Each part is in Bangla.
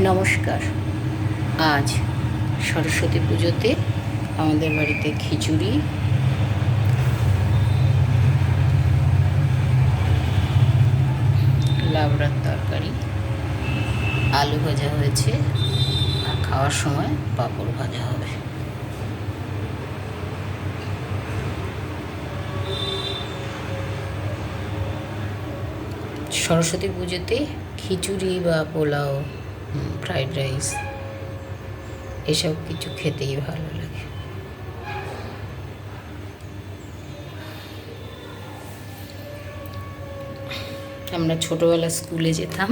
নমস্কার। আজ সরস্বতী পুজোতে আমাদের বাড়িতে খিচুড়ি, লাবড়ার তরকারি, আলু ভাজা হয়েছে, আর খাওয়ার সময় পাঁপড় ভাজা হবে। সরস্বতী পুজোতে খিচুড়ি বা পোলাও, ফ্রাইড রাইস এসব কিছু খেতেই ভালো লাগে। আমরা ছোটোবেলা স্কুলে যেতাম,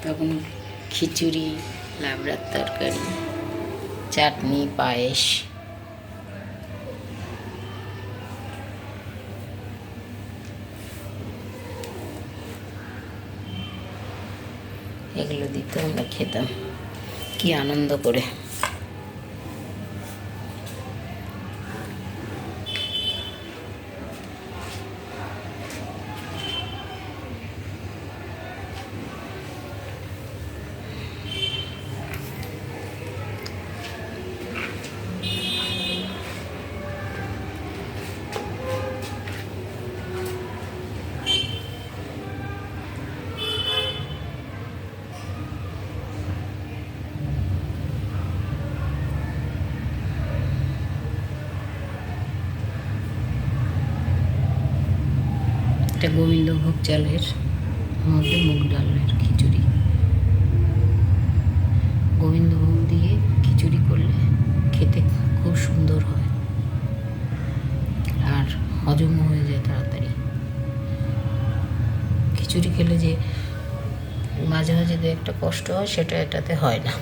তখন খিচুড়ি, লাবড়ার তরকারি, চাটনি, পায়েস এগুলো দিত, আমরা খেতাম কি আনন্দ করে। এটা গোবিন্দভোগ চালের মধ্যে মুগ ডালের খিচুড়ি। গোবিন্দভোগ দিয়ে খিচুড়ি করলে খেতে খুব সুন্দর হয়, আর হজমও হয়ে যায় তাড়াতাড়ি। খিচুড়ি খেলে যে মাঝে মাঝে একটা কষ্ট হয়, সেটা এটাতে হয় না।